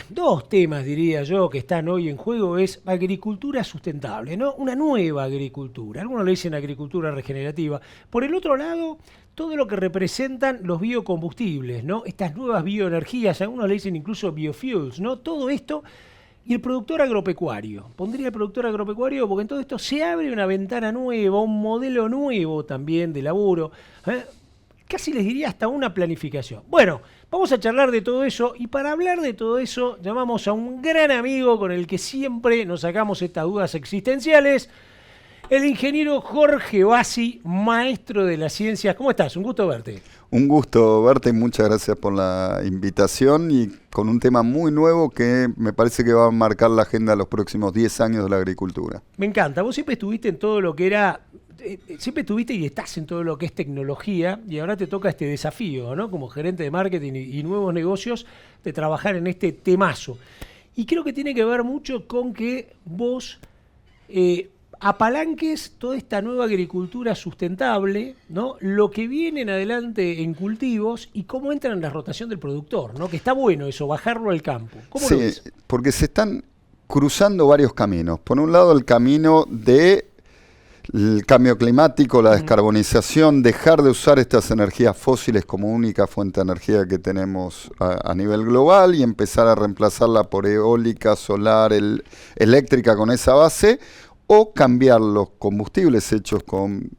dos temas diría yo que están hoy en juego es agricultura sustentable, ¿no? Una nueva agricultura. Algunos le dicen agricultura regenerativa. Por el otro lado, todo lo que representan los biocombustibles, ¿no? Estas nuevas bioenergías, algunos le dicen incluso biofuels, ¿no? Todo esto y el productor agropecuario. Pondría el productor agropecuario porque en todo esto se abre una ventana nueva, un modelo nuevo también de laburo. ¿Eh? Casi les diría hasta una planificación. Bueno, vamos a charlar de todo eso y para hablar de todo eso llamamos a un gran amigo con el que siempre nos sacamos estas dudas existenciales, el ingeniero Jorge Bassi, maestro de las ciencias. ¿Cómo estás? Un gusto verte. Un gusto verte y muchas gracias por la invitación y con un tema muy nuevo que me parece que va a marcar la agenda de los próximos 10 años de la agricultura. Me encanta. Vos siempre estuviste en todo lo que era... Siempre estuviste y estás en todo lo que es tecnología y ahora te toca este desafío, ¿no? Como gerente de marketing y nuevos negocios, de trabajar en este temazo. Y creo que tiene que ver mucho con que vos apalanques toda esta nueva agricultura sustentable, ¿no? Lo que viene en adelante en cultivos y cómo entra en la rotación del productor, ¿no? Que está bueno eso, bajarlo al campo. ¿Cómo lo ves? Sí, porque se están cruzando varios caminos. Por un lado, el camino de el cambio climático, la descarbonización, dejar de usar estas energías fósiles como única fuente de energía que tenemos a nivel global y empezar a reemplazarla por eólica, solar, eléctrica con esa base, o cambiar los combustibles hechos con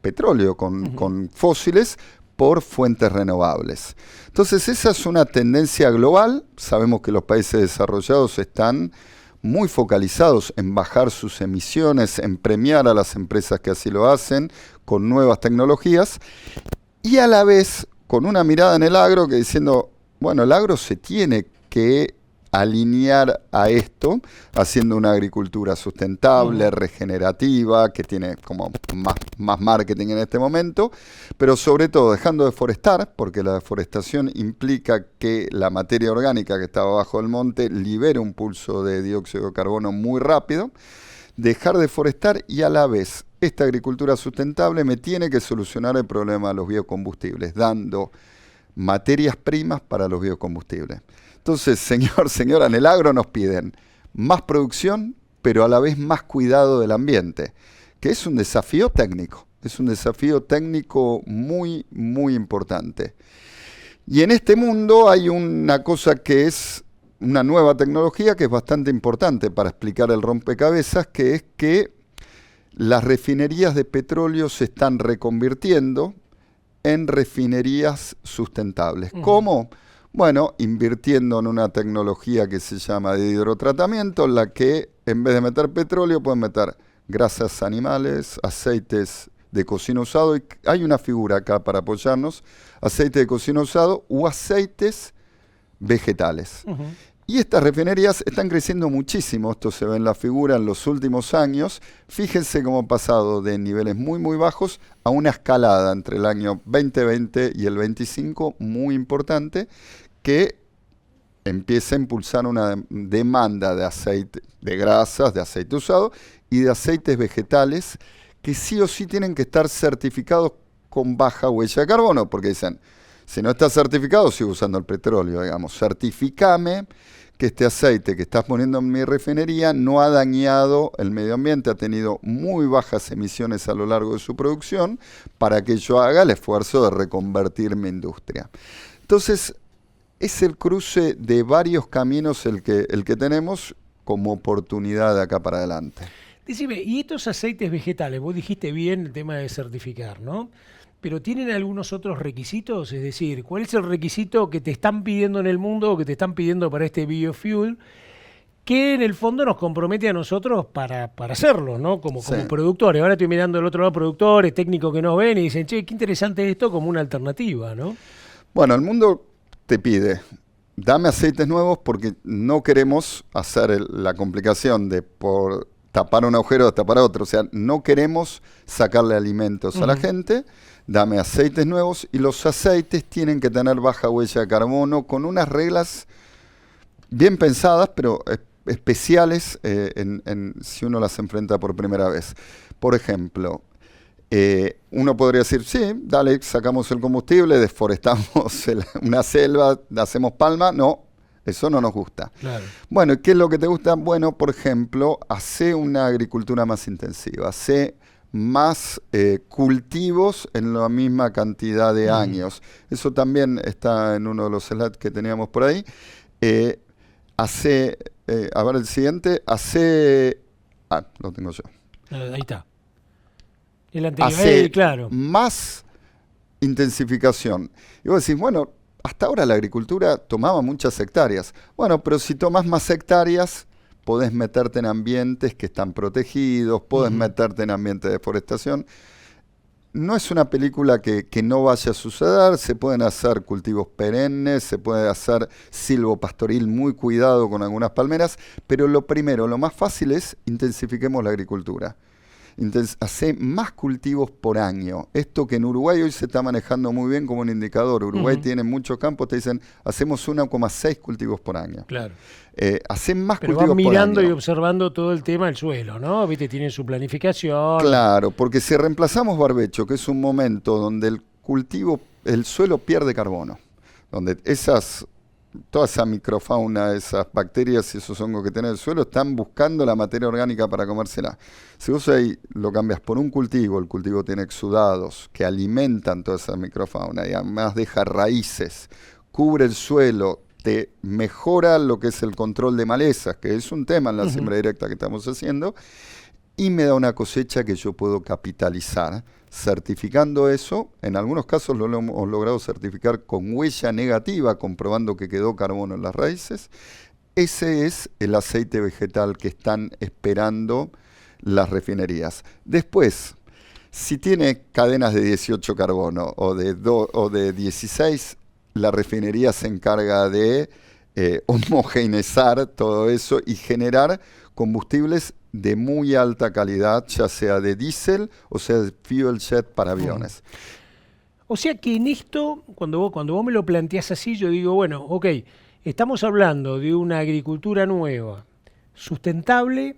petróleo, con fósiles, por fuentes renovables. Entonces esa es una tendencia global. Sabemos que los países desarrollados están muy focalizados en bajar sus emisiones, en premiar a las empresas que así lo hacen con nuevas tecnologías y a la vez con una mirada en el agro que diciendo, bueno, el agro se tiene que alinear a esto, haciendo una agricultura sustentable, regenerativa, que tiene como más marketing en este momento, pero sobre todo dejando de forestar, porque la deforestación implica que la materia orgánica que está abajo del monte libere un pulso de dióxido de carbono muy rápido, dejar de forestar y a la vez esta agricultura sustentable me tiene que solucionar el problema de los biocombustibles, dando materias primas para los biocombustibles. Entonces, señora, en el agro nos piden más producción, pero a la vez más cuidado del ambiente, que es un desafío técnico. Es un desafío técnico muy, muy importante. Y en este mundo hay una cosa que es una nueva tecnología que es bastante importante para explicar el rompecabezas, que es que las refinerías de petróleo se están reconvirtiendo en refinerías sustentables. ¿Cómo? Bueno, invirtiendo en una tecnología que se llama de hidrotratamiento, en la que en vez de meter petróleo pueden meter grasas animales, aceites de cocina usado, y hay una figura acá para apoyarnos, aceite de cocina usado o aceites vegetales. Y estas refinerías están creciendo muchísimo, esto se ve en la figura en los últimos años. Fíjense cómo ha pasado de niveles muy muy bajos a una escalada entre el año 2020 y el 25 muy importante, que empieza a impulsar una demanda de aceite, de grasas, de aceite usado y de aceites vegetales que sí o sí tienen que estar certificados con baja huella de carbono, porque dicen, si no está certificado, sigo usando el petróleo, digamos, certifícame que este aceite que estás poniendo en mi refinería no ha dañado el medio ambiente, ha tenido muy bajas emisiones a lo largo de su producción, para que yo haga el esfuerzo de reconvertir mi industria. Entonces, es el cruce de varios caminos el que tenemos como oportunidad de acá para adelante. Decime, y estos aceites vegetales, vos dijiste bien el tema de certificar, ¿no? Pero ¿tienen algunos otros requisitos? Es decir, ¿cuál es el requisito que te están pidiendo en el mundo o que te están pidiendo para este biofuel? Que en el fondo nos compromete a nosotros para hacerlo, ¿no? Como productores. Ahora estoy mirando del otro lado productores, técnicos que nos ven y dicen, che, qué interesante esto como una alternativa, ¿no? Bueno, el mundo te pide, dame aceites nuevos porque no queremos hacer la complicación de por tapar un agujero o tapar otro. O sea, no queremos sacarle alimentos a la gente. Dame aceites nuevos y los aceites tienen que tener baja huella de carbono con unas reglas bien pensadas, pero especiales si uno las enfrenta por primera vez. Por ejemplo, Uno podría decir, sí, dale, sacamos el combustible, deforestamos una selva, hacemos palma. No, eso no nos gusta. Claro. Bueno, ¿qué es lo que te gusta? Bueno, por ejemplo, hace una agricultura más intensiva, hace más cultivos en la misma cantidad de años. Eso también está en uno de los slides que teníamos por ahí. A ver el siguiente, lo tengo yo. Ahí está. El anterior, Hace claro. más intensificación. Y vos decís, bueno, hasta ahora la agricultura tomaba muchas hectáreas. Bueno, pero si tomas más hectáreas, podés meterte en ambientes que están protegidos, podés meterte en ambientes de deforestación. No es una película que no vaya a suceder, se pueden hacer cultivos perennes, se puede hacer silvopastoril muy cuidado con algunas palmeras, pero lo primero, lo más fácil es intensifiquemos la agricultura. Hace más cultivos por año. Esto que en Uruguay hoy se está manejando muy bien como un indicador. Uruguay tiene muchos campos, te dicen, hacemos 1,6 cultivos por año. Claro. Hace más Pero cultivos van por mirando año. y observando todo el tema del suelo, ¿no? Viste, tienen su planificación. Claro, porque si reemplazamos barbecho, que es un momento donde el suelo pierde carbono, donde toda esa microfauna, esas bacterias y esos hongos que tiene el suelo están buscando la materia orgánica para comérsela. Si vos ahí lo cambias por un cultivo, el cultivo tiene exudados que alimentan toda esa microfauna y además deja raíces, cubre el suelo, te mejora lo que es el control de malezas, que es un tema en la siembra directa que estamos haciendo, y me da una cosecha que yo puedo capitalizar. Certificando eso, en algunos casos lo hemos logrado certificar con huella negativa, comprobando que quedó carbono en las raíces. Ese es el aceite vegetal que están esperando las refinerías. Después, si tiene cadenas de 18 carbono o de 16, la refinería se encarga de homogeneizar todo eso y generar combustibles de muy alta calidad, ya sea de diésel o sea de fuel jet para aviones. O sea que en esto, cuando vos me lo planteás así, yo digo, bueno, ok, estamos hablando de una agricultura nueva, sustentable,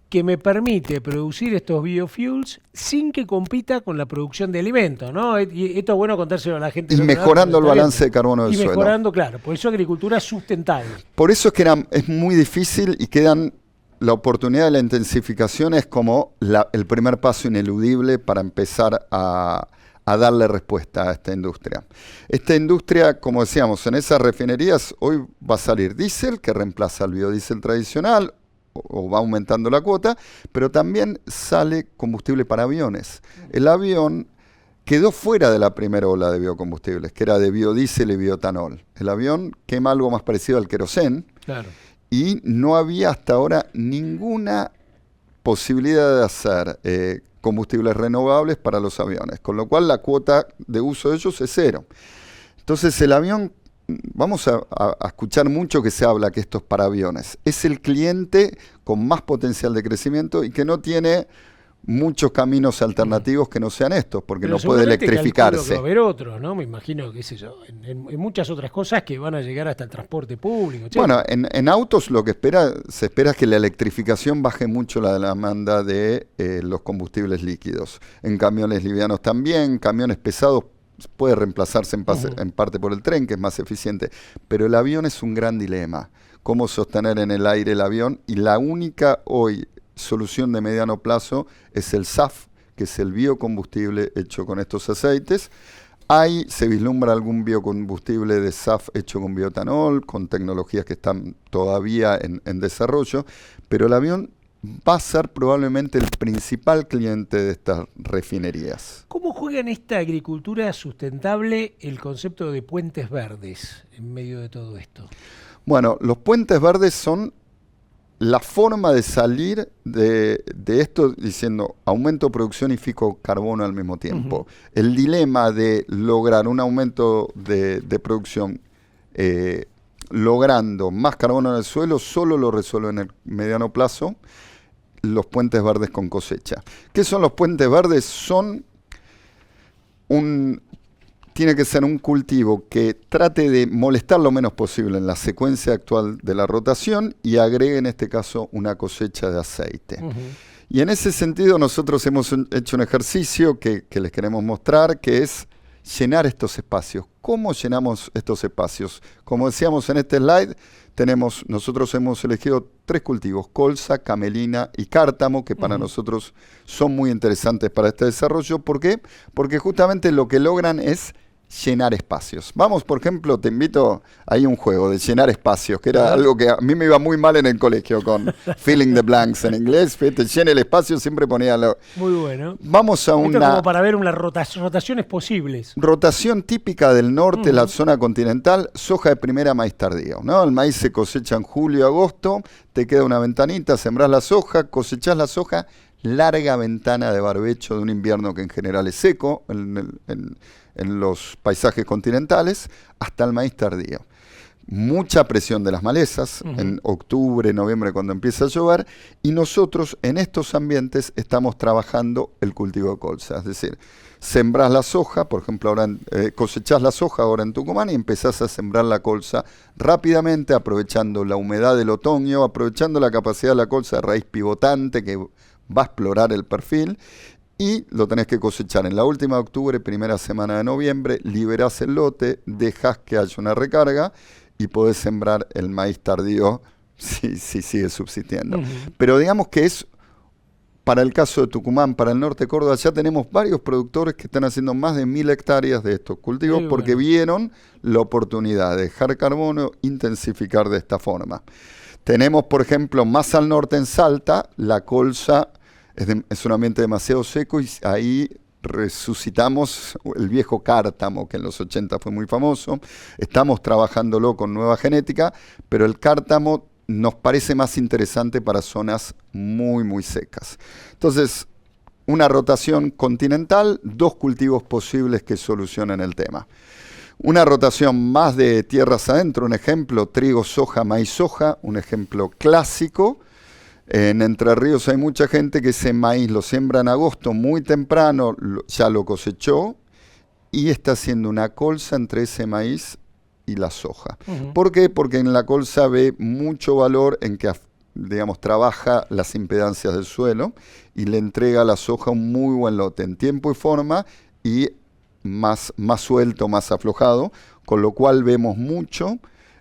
que me permite producir estos biofuels sin que compita con la producción de alimentos, ¿no? Y esto es bueno contárselo a la gente. Y mejorando el balance de carbono del suelo. Y mejorando, claro, por eso agricultura sustentable. Por eso es que es muy difícil y quedan... La oportunidad de la intensificación es como el primer paso ineludible para empezar a darle respuesta a esta industria. Esta industria, como decíamos, en esas refinerías hoy va a salir diésel que reemplaza al biodiesel tradicional o va aumentando la cuota, pero también sale combustible para aviones. El avión quedó fuera de la primera ola de biocombustibles, que era de biodiesel y bioetanol. El avión quema algo más parecido al querosén. Claro. Y no había hasta ahora ninguna posibilidad de hacer combustibles renovables para los aviones, con lo cual la cuota de uso de ellos es 0. Entonces el avión, vamos a escuchar mucho que se habla que esto es para aviones, es el cliente con más potencial de crecimiento y que no tiene muchos caminos alternativos que no sean estos, porque pero no puede electrificarse. Que va a haber otros, ¿no? Me imagino, qué sé yo, en muchas otras cosas que van a llegar hasta el transporte público. ¿Sí? Bueno, en autos lo que se espera es que la electrificación baje mucho la demanda de los combustibles líquidos. En camiones livianos también, camiones pesados puede reemplazarse en parte por el tren, que es más eficiente. Pero el avión es un gran dilema. ¿Cómo sostener en el aire el avión? Y la única hoy solución de mediano plazo es el SAF, que es el biocombustible hecho con estos aceites. Se vislumbra algún biocombustible de SAF hecho con bioetanol, con tecnologías que están todavía en desarrollo, pero el avión va a ser probablemente el principal cliente de estas refinerías. ¿Cómo juega en esta agricultura sustentable el concepto de puentes verdes en medio de todo esto? Bueno, los puentes verdes son la forma de salir de esto diciendo aumento de producción y fijo carbono al mismo tiempo. El dilema de lograr un aumento de producción logrando más carbono en el suelo solo lo resuelve en el mediano plazo los puentes verdes con cosecha. ¿Qué son los puentes verdes? Tiene que ser un cultivo que trate de molestar lo menos posible en la secuencia actual de la rotación y agregue en este caso una cosecha de aceite. Y en ese sentido nosotros hemos hecho un ejercicio que les queremos mostrar, que es llenar estos espacios. ¿Cómo llenamos estos espacios? Como decíamos en este slide, nosotros hemos elegido 3 cultivos, colza, camelina y cártamo, que para nosotros son muy interesantes para este desarrollo. ¿Por qué? Porque justamente lo que logran es llenar espacios. Vamos, por ejemplo, te invito, hay un juego de llenar espacios, que era algo que a mí me iba muy mal en el colegio, con filling the blanks en inglés, te llena el espacio, siempre ponía lo... Muy bueno. Vamos a Esto una... como para ver unas rotaciones posibles. Rotación típica del norte, la zona continental, soja de primera, maíz tardío, ¿no? El maíz se cosecha en julio, agosto, te queda una ventanita, sembrás la soja, cosechás la soja, larga ventana de barbecho de un invierno que en general es seco en los paisajes continentales, hasta el maíz tardío. Mucha presión de las malezas, en octubre, noviembre, cuando empieza a llover, y nosotros en estos ambientes estamos trabajando el cultivo de colza, es decir, sembrás la soja, por ejemplo, ahora cosechás la soja ahora en Tucumán y empezás a sembrar la colza rápidamente, aprovechando la humedad del otoño, aprovechando la capacidad de la colza de raíz pivotante que va a explorar el perfil, y lo tenés que cosechar en la última de octubre, primera semana de noviembre, liberás el lote, dejás que haya una recarga y podés sembrar el maíz tardío si sigue subsistiendo. Pero digamos que es, para el caso de Tucumán, para el norte de Córdoba, ya tenemos varios productores que están haciendo más de 1000 hectáreas de estos cultivos porque vieron la oportunidad de dejar carbono, intensificar de esta forma. Tenemos, por ejemplo, más al norte en Salta, la colza es un ambiente demasiado seco y ahí resucitamos el viejo cártamo, que en los 80 fue muy famoso. Estamos trabajándolo con nueva genética, pero el cártamo nos parece más interesante para zonas muy, muy secas. Entonces, una rotación continental, 2 cultivos posibles que solucionen el tema. Una rotación más de tierras adentro, un ejemplo, trigo, soja, maíz, soja, un ejemplo clásico. En Entre Ríos hay mucha gente que ese maíz lo siembra en agosto muy temprano, ya lo cosechó y está haciendo una colza entre ese maíz y la soja. ¿Por qué? Porque en la colza ve mucho valor en que, digamos, trabaja las impedancias del suelo y le entrega a la soja un muy buen lote en tiempo y forma y más suelto, más aflojado, con lo cual vemos mucho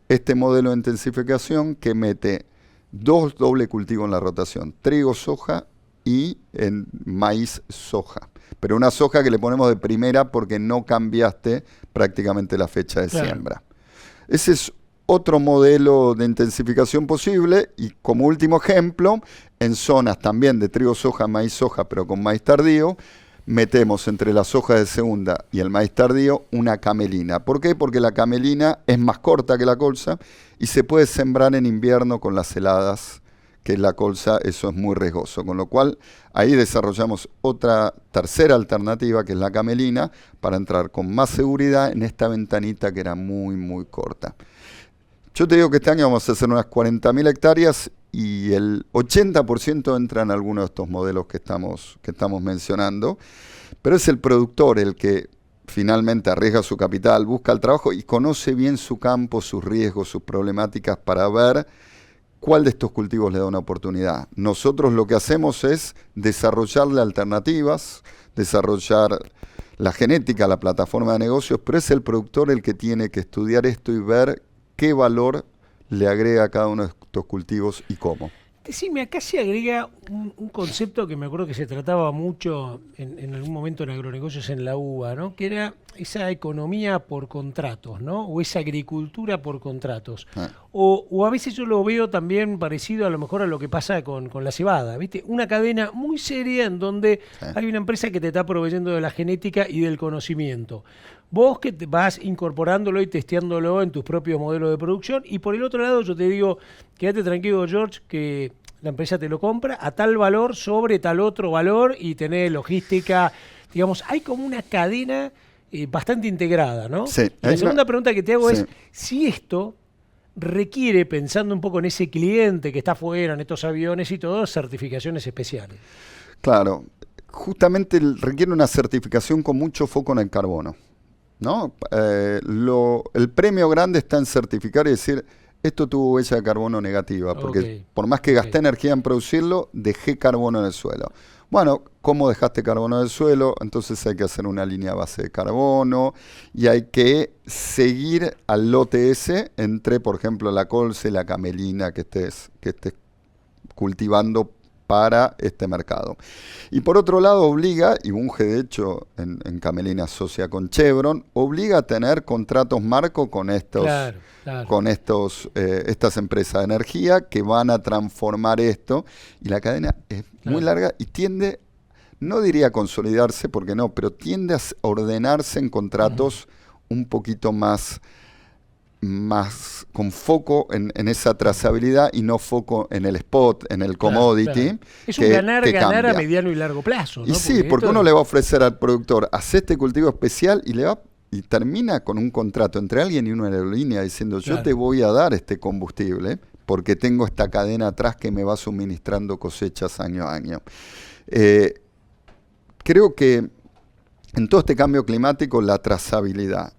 este modelo de intensificación que mete 2 doble cultivos en la rotación, trigo, soja y en maíz, soja. Pero una soja que le ponemos de primera porque no cambiaste prácticamente la fecha de siembra. Ese es otro modelo de intensificación posible y como último ejemplo, en zonas también de trigo, soja, maíz, soja, pero con maíz tardío, metemos entre la soja de segunda y el maíz tardío una camelina. ¿Por qué? Porque la camelina es más corta que la colza y se puede sembrar en invierno con las heladas, que la colza, eso es muy riesgoso. Con lo cual, ahí desarrollamos otra tercera alternativa, que es la camelina, para entrar con más seguridad en esta ventanita que era muy, muy corta. Yo te digo que este año vamos a hacer unas 40.000 hectáreas y el 80% entra en alguno de estos modelos que estamos mencionando, pero es el productor el que finalmente arriesga su capital, busca el trabajo y conoce bien su campo, sus riesgos, sus problemáticas para ver cuál de estos cultivos le da una oportunidad. Nosotros lo que hacemos es desarrollarle alternativas, desarrollar la genética, la plataforma de negocios, pero es el productor el que tiene que estudiar esto y ver qué valor le agrega a cada uno de estos cultivos y cómo. Decime, acá se agrega un concepto que me acuerdo que se trataba mucho en algún momento en agronegocios en la UBA, ¿no? Que era esa economía por contratos, ¿no? O esa agricultura por contratos. O a veces yo lo veo también parecido a lo mejor a lo que pasa con la cebada, ¿viste? Una cadena muy seria en donde hay una empresa que te está proveyendo de la genética y del conocimiento. Vos que te vas incorporándolo y testeándolo en tus propios modelos de producción, y por el otro lado yo te digo, quédate tranquilo, George, que la empresa te lo compra a tal valor sobre tal otro valor y tenés logística, digamos, hay como una cadena bastante integrada, ¿no? Sí. Y la segunda pregunta que te hago es si esto requiere, pensando un poco en ese cliente que está afuera, en estos aviones y todo, certificaciones especiales. Claro, justamente requiere una certificación con mucho foco en el carbono, ¿no? El premio grande está en certificar y decir, esto tuvo huella de carbono negativa, porque Ok, por más que gasté ok. energía en producirlo, dejé carbono en el suelo. Bueno, ¿cómo dejaste carbono en el suelo? Entonces hay que hacer una línea base de carbono y hay que seguir al lote ese entre, por ejemplo, la colza y la camelina que estés cultivando para este mercado. Y por otro lado obliga, y Bunge de hecho en Camelina asocia con Chevron, obliga a tener contratos marco Claro, claro. estas empresas de energía que van a transformar esto, y la cadena es muy Claro. larga y tiende, no diría a consolidarse, porque no, pero tiende a ordenarse en Ujú. contratos un poquito más con foco en esa trazabilidad y no foco en el spot, en el Claro, claro. commodity, Es un que ganar a cambia. mediano y largo plazo, Y ¿no? sí, Porque porque esto uno le va a ofrecer al productor, hace este cultivo especial y termina con un contrato entre alguien y una aerolínea diciendo, yo te claro. voy a dar este combustible porque tengo esta cadena atrás que me va suministrando cosechas año a año. Eh, Creo que en todo este cambio climático la trazabilidad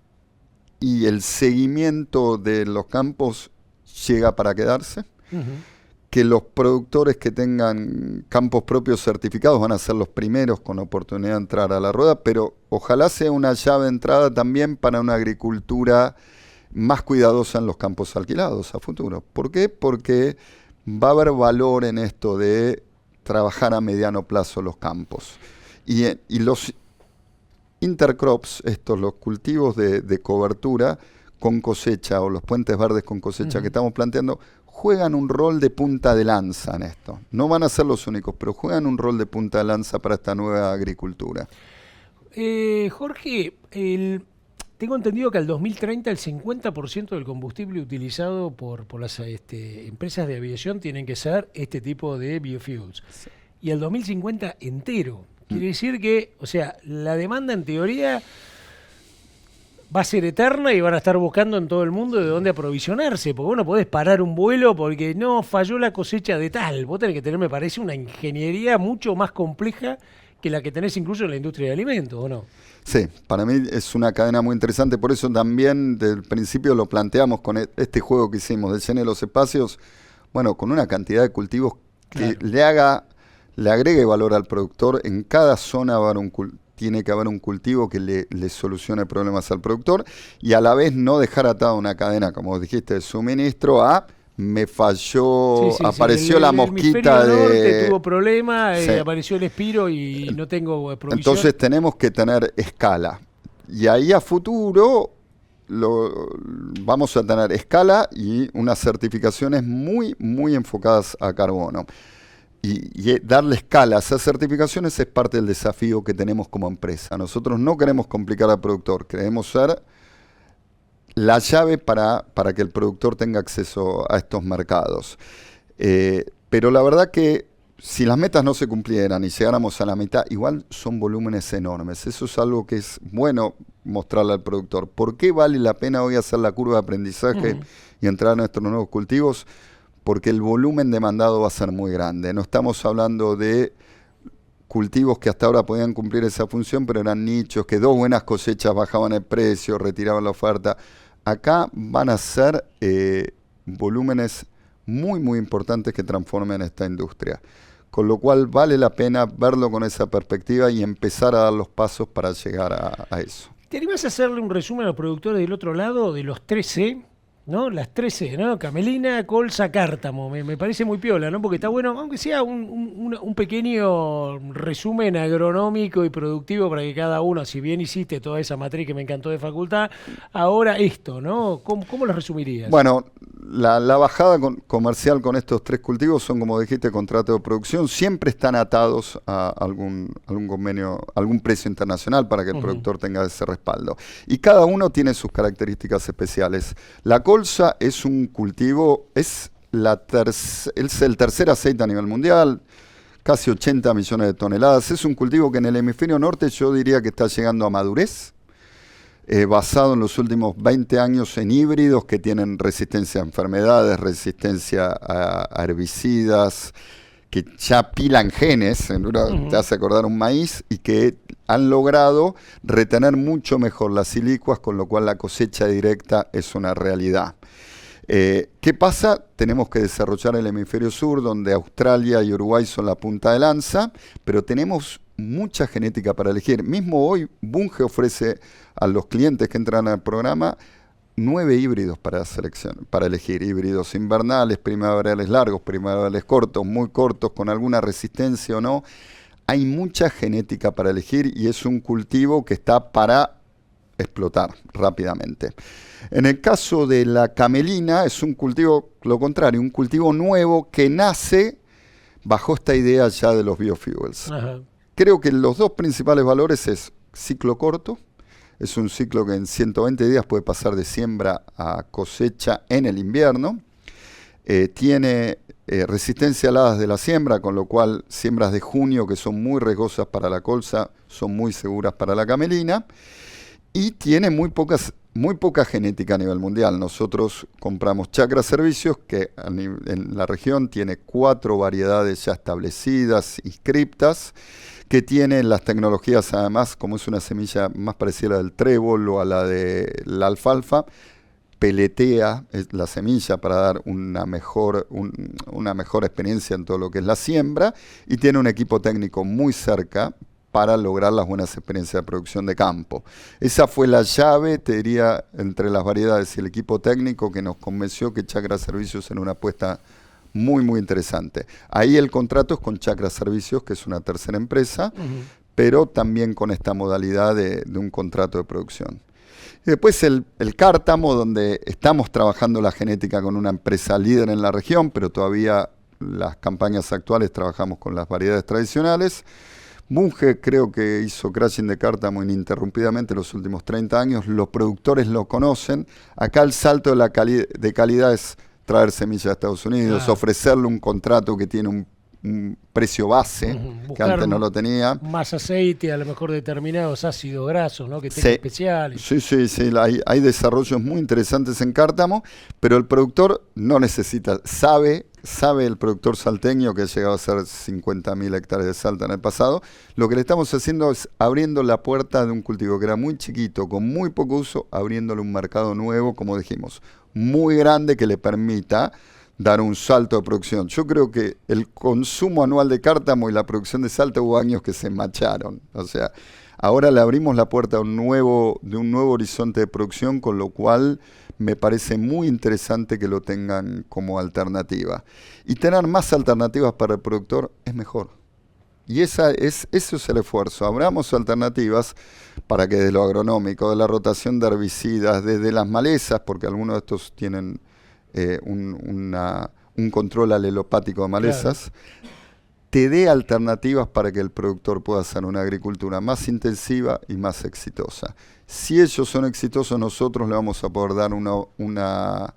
y el seguimiento de los campos llega para quedarse, Ujú. que los productores que tengan campos propios certificados van a ser los primeros con oportunidad de entrar a la rueda, pero ojalá sea una llave de entrada también para una agricultura más cuidadosa en los campos alquilados a futuro. ¿Por qué? Porque va a haber valor en esto de trabajar a mediano plazo los campos. Y los intercrops, los cultivos de cobertura con cosecha o los puentes verdes con cosecha que Ujú. estamos planteando, juegan un rol de punta de lanza en esto. No van a ser los únicos, pero juegan un rol de punta de lanza para esta nueva agricultura. Jorge, tengo entendido que al 2030 el 50% del combustible utilizado por las empresas de aviación tienen que ser este tipo de biofuels. Y al 2050 entero. Mm. Quiere decir que, o sea, la demanda en teoría va a ser eterna y van a estar buscando en todo el mundo de dónde aprovisionarse, porque vos no podés parar un vuelo porque no falló la cosecha de tal. Vos tenés que tener, me parece, una ingeniería mucho más compleja que la que tenés incluso en la industria de alimentos, ¿o no? Sí, para mí es una cadena muy interesante, por eso también del principio lo planteamos con este juego que hicimos de llene los espacios, bueno, con una cantidad de cultivos que Claro. le agregue valor al productor. En cada zona va a haber tiene que haber un cultivo que le solucione problemas al productor y a la vez no dejar atada una cadena, como dijiste, de suministro a me Sí, falló, sí, sí. apareció la El hemisferio mosquita norte de... tuvo problema, Sí. apareció el Espiro y no tengo provisión. Entonces tenemos que tener escala. Y ahí a futuro vamos a tener escala y unas certificaciones muy, muy enfocadas a carbono. Y darle escala a esas certificaciones es parte del desafío que tenemos como empresa. Nosotros no queremos complicar al productor, queremos ser la llave para que el productor tenga acceso a estos mercados. Pero la verdad que si las metas no se cumplieran y llegáramos a la mitad, igual son volúmenes enormes. Eso es algo que es bueno mostrarle al productor. ¿Por qué vale la pena hoy hacer la curva de aprendizaje Ujú. y entrar a nuestros nuevos cultivos? Porque el volumen demandado va a ser muy grande. No estamos hablando de cultivos que hasta ahora podían cumplir esa función, pero eran nichos, que dos buenas cosechas bajaban el precio, retiraban la oferta. Acá van a ser volúmenes muy, muy importantes que transformen esta industria. Con lo cual vale la pena verlo con esa perspectiva y empezar a dar los pasos para llegar a eso. ¿Te animás a hacerle un resumen a los productores del otro lado de los 13? ¿No? Las 13, ¿no? Camelina, colza, cártamo. Me parece muy piola, ¿no? Porque está bueno, aunque sea un pequeño resumen agronómico y productivo para que cada uno, si bien hiciste toda esa matriz que me encantó de facultad, ahora esto, ¿no? ¿Cómo lo resumirías? Bueno, la bajada comercial con estos tres cultivos son, como dijiste, contratos de producción. Siempre están atados a algún convenio, algún precio internacional para que el Ujú. productor tenga ese respaldo. Y cada uno tiene sus características especiales. La colza es un cultivo, es el tercer aceite a nivel mundial, casi 80 millones de toneladas. Es un cultivo que en el hemisferio norte yo diría que está llegando a madurez, basado en los últimos 20 años en híbridos que tienen resistencia a enfermedades, resistencia a herbicidas, que ya pilan genes, te Ujú. hace acordar un maíz, y que han logrado retener mucho mejor las silicuas, con lo cual la cosecha directa es una realidad. ¿Qué pasa? Tenemos que desarrollar el hemisferio sur, donde Australia y Uruguay son la punta de lanza, pero tenemos mucha genética para elegir. Mismo hoy, Bunge ofrece a los clientes que entran al programa 9 híbridos para elegir. Híbridos invernales, primaverales largos, primaverales cortos, muy cortos, con alguna resistencia o no. Hay mucha genética para elegir y es un cultivo que está para explotar rápidamente. En el caso de la camelina, es un cultivo, lo contrario, un cultivo nuevo que nace bajo esta idea ya de los biofuels. Ajá. Creo que los dos principales valores es ciclo corto. Es un ciclo que en 120 días puede pasar de siembra a cosecha en el invierno. Tiene resistencia a heladas de la siembra, con lo cual siembras de junio que son muy riesgosas para la colza son muy seguras para la camelina. Y tiene muy poca genética a nivel mundial. Nosotros compramos Chakra Servicios, que en la región tiene 4 variedades ya establecidas, inscriptas, que tienen las tecnologías además, como es una semilla más parecida a la del trébol o a la de la alfalfa, peletea la semilla para dar una mejor experiencia en todo lo que es la siembra, y tiene un equipo técnico muy cerca para lograr las buenas experiencias de producción de campo. Esa fue la llave, te diría, entre las variedades y el equipo técnico que nos convenció que Chakra Servicios era una apuesta muy, muy interesante. Ahí el contrato es con Chakra Servicios, que es una tercera empresa, pero también con esta modalidad de un contrato de producción. Y después el cártamo, donde estamos trabajando la genética con una empresa líder en la región, pero todavía las campañas actuales trabajamos con las variedades tradicionales. Bunge creo que hizo crashing de cártamo ininterrumpidamente los últimos 30 años. Los productores lo conocen. Acá el salto de calidad es traer semillas de Estados Unidos, ofrecerle un contrato que tiene un precio base, que antes no lo tenía. Más aceite, a lo mejor determinados ácidos grasos, ¿no? Que tengan especiales. Sí, hay desarrollos muy interesantes en cártamo, pero el productor no necesita, sabe el productor salteño, que ha llegado a ser 50.000 hectáreas de salta en el pasado. Lo que le estamos haciendo es abriendo la puerta de un cultivo que era muy chiquito, con muy poco uso, abriéndole un mercado nuevo, como dijimos, muy grande, que le permita dar un salto de producción. Yo creo que el consumo anual de cártamo y la producción de salta hubo años que se macharon. O sea, ahora le abrimos la puerta de un nuevo horizonte de producción, con lo cual me parece muy interesante que lo tengan como alternativa. Y tener más alternativas para el productor es mejor. Y eso es el esfuerzo. Abramos alternativas para que desde lo agronómico, de la rotación de herbicidas, desde las malezas, porque algunos de estos tienen un control alelopático de malezas, te dé alternativas para que el productor pueda hacer una agricultura más intensiva y más exitosa. Si ellos son exitosos, nosotros le vamos a poder dar una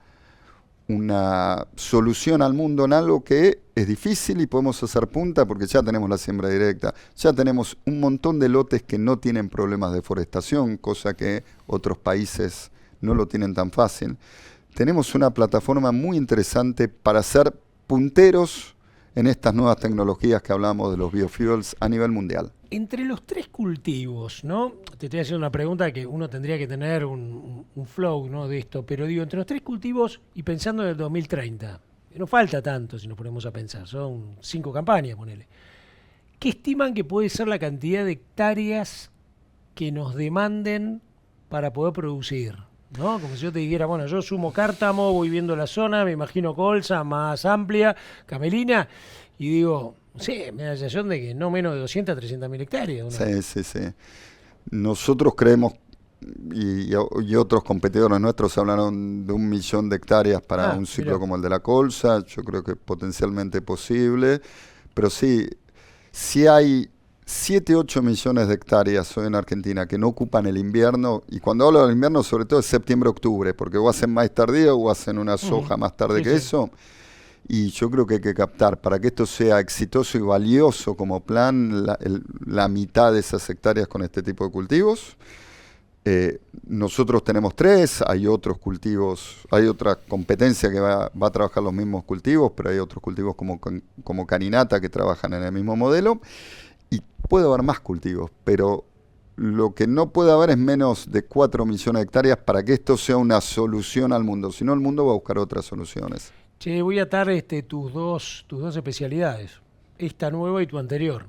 solución al mundo en algo que es difícil y podemos hacer punta, porque ya tenemos la siembra directa, ya tenemos un montón de lotes que no tienen problemas de deforestación, cosa que otros países no lo tienen tan fácil. Tenemos una plataforma muy interesante para ser punteros en estas nuevas tecnologías que hablamos de los biofuels a nivel mundial. Entre los 3 cultivos, ¿no? Te estoy haciendo una pregunta que uno tendría que tener un flow, ¿no?, de esto, pero digo, entre los 3 cultivos y pensando en el 2030, no falta tanto si nos ponemos a pensar, son 5 campañas, ponele. ¿Qué estiman que puede ser la cantidad de hectáreas que nos demanden para poder producir? ¿No? Como si yo te dijera, bueno, yo sumo cártamo, voy viendo la zona, me imagino colza más amplia, camelina, y digo, sí, me da la sensación de que no menos de 200 a 300.000 hectáreas. Sí. Nosotros creemos, y otros competidores nuestros hablaron de 1 millón de hectáreas para un ciclo como el de la colza. Yo creo que es potencialmente posible, pero sí, si hay 7-8 millones de hectáreas hoy en Argentina que no ocupan el invierno, y cuando hablo del invierno sobre todo es septiembre-octubre, porque o hacen más tardío o hacen una soja más tarde que eso, y yo creo que hay que captar, para que esto sea exitoso y valioso como plan, la mitad de esas hectáreas con este tipo de cultivos. Nosotros tenemos 3, hay otros cultivos, hay otra competencia que va a trabajar los mismos cultivos, pero hay otros cultivos como Carinata que trabajan en el mismo modelo. Y puede haber más cultivos, pero lo que no puede haber es menos de 4 millones de hectáreas para que esto sea una solución al mundo. Si no, el mundo va a buscar otras soluciones. Che, voy a atar tus dos especialidades, esta nueva y tu anterior.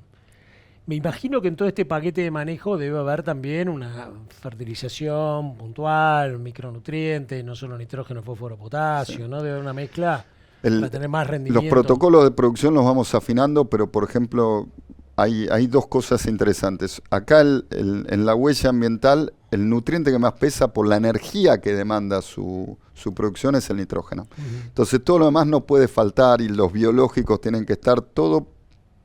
Me imagino que en todo este paquete de manejo debe haber también una fertilización puntual, micronutrientes, no solo nitrógeno, fósforo, potasio, Sí. ¿no? Debe haber una mezcla para tener más Los rendimiento. protocolos de producción los vamos afinando, pero por ejemplo, hay dos cosas interesantes. Acá en la huella ambiental, el nutriente que más pesa por la energía que demanda su producción es el nitrógeno. Entonces todo lo demás no puede faltar y los biológicos tienen que estar todo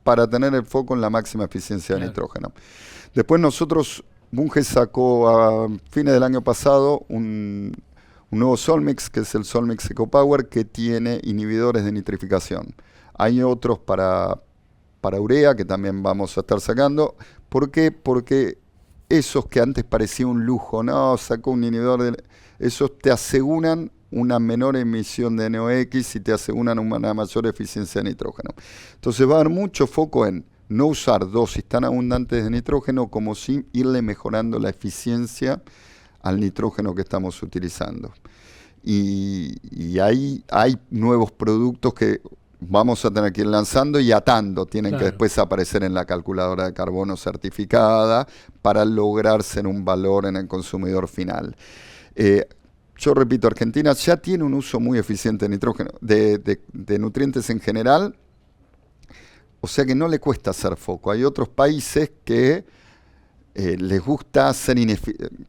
para tener el foco en la máxima eficiencia de nitrógeno. Después nosotros, Bunge sacó a fines del año pasado un nuevo Solmix, que es el Solmix EcoPower, que tiene inhibidores de nitrificación. Hay otros para urea, que también vamos a estar sacando. ¿Por qué? Porque esos que antes parecía un lujo, no, sacó un inhibidor, esos te aseguran una menor emisión de NOx y te aseguran una mayor eficiencia de nitrógeno. Entonces va a haber mucho foco en no usar dosis tan abundantes de nitrógeno como sí irle mejorando la eficiencia al nitrógeno que estamos utilizando. Y hay nuevos productos que vamos a tener que ir lanzando y atando. Tienen que después aparecer en la calculadora de carbono certificada para lograr ser un valor en el consumidor final. Yo repito, Argentina ya tiene un uso muy eficiente de nitrógeno, de nutrientes en general, o sea que no le cuesta hacer foco. Hay otros países que les gusta ser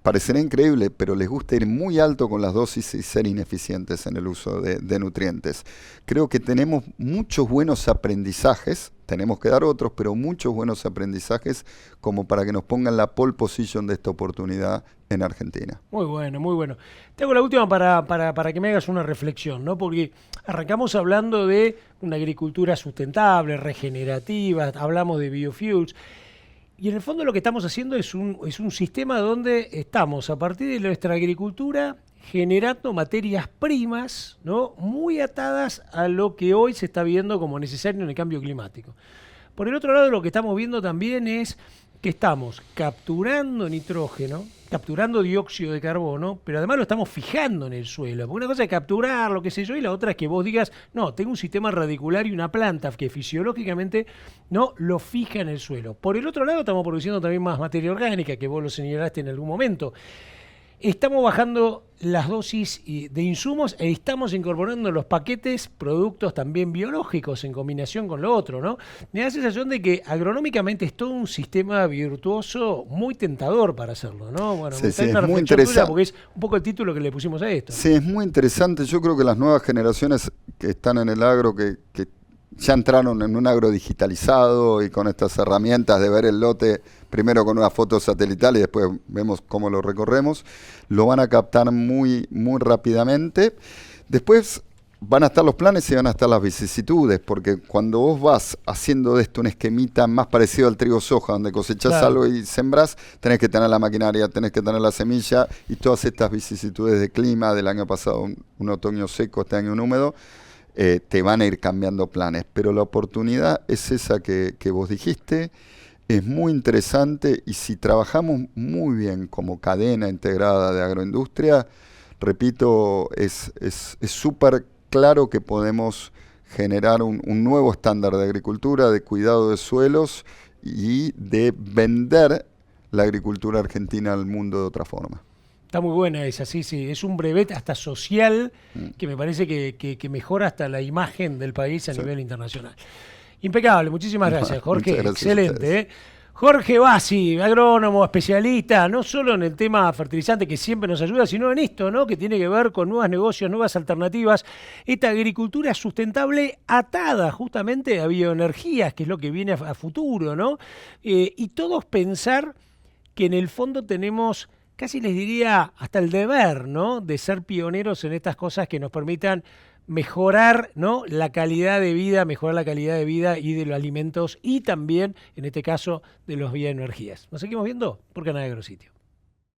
parecerá increíble, pero les gusta ir muy alto con las dosis y ser ineficientes en el uso de nutrientes. Creo que tenemos muchos buenos aprendizajes, tenemos que dar otros, pero muchos buenos aprendizajes como para que nos pongan la pole position de esta oportunidad en Argentina. Muy bueno, muy bueno. Te hago la última para que me hagas una reflexión, ¿no? Porque arrancamos hablando de una agricultura sustentable, regenerativa, hablamos de biofuels. Y en el fondo lo que estamos haciendo es un sistema donde estamos, a partir de nuestra agricultura, generando materias primas, ¿no? Muy atadas a lo que hoy se está viendo como necesario en el cambio climático. Por el otro lado, lo que estamos viendo también es que estamos capturando nitrógeno, capturando dióxido de carbono, pero además lo estamos fijando en el suelo. Porque una cosa es capturar, lo que sé yo, y la otra es que vos digas, no, tengo un sistema radicular y una planta que fisiológicamente no lo fija en el suelo. Por el otro lado, estamos produciendo también más materia orgánica, que vos lo señalaste en algún momento. Estamos bajando las dosis de insumos e estamos incorporando en los paquetes productos también biológicos en combinación con lo otro, ¿no? Me da la sensación de que agronómicamente es todo un sistema virtuoso muy tentador para hacerlo, ¿no? Bueno, Sí, me sí, está es muy reflexión tuya interesante. porque es un poco el título que le pusimos a esto. Sí, es muy interesante. Yo creo que las nuevas generaciones que están en el agro, que ya entraron en un agro digitalizado y con estas herramientas de ver el lote primero con una foto satelital y después vemos cómo lo recorremos, lo van a captar muy, muy rápidamente. Después van a estar los planes y van a estar las vicisitudes, porque cuando vos vas haciendo de esto un esquemita más parecido al trigo soja, donde cosechás algo y sembrás, tenés que tener la maquinaria, tenés que tener la semilla y todas estas vicisitudes de clima, del año pasado un otoño seco, este año un húmedo, te van a ir cambiando planes. Pero la oportunidad es esa que vos dijiste, es muy interesante y si trabajamos muy bien como cadena integrada de agroindustria, repito, es súper claro que podemos generar un nuevo estándar de agricultura, de cuidado de suelos y de vender la agricultura argentina al mundo de otra forma. Está muy buena esa, sí, sí. Es un brevet hasta social que me parece que mejora hasta la imagen del país a nivel internacional. Impecable, muchísimas gracias, Jorge. Muchas gracias. Excelente. Jorge Bassi, agrónomo, especialista, no solo en el tema fertilizante que siempre nos ayuda, sino en esto, ¿no? Que tiene que ver con nuevos negocios, nuevas alternativas. Esta agricultura sustentable atada justamente a bioenergías, que es lo que viene a futuro, ¿no? Y todos pensar que en el fondo tenemos, casi les diría, hasta el deber, ¿no? De ser pioneros en estas cosas que nos permitan mejorar, ¿no? La calidad de vida, mejorar la calidad de vida y de los alimentos y también, en este caso, de las bioenergías. Nos seguimos viendo por Canal Agrositio.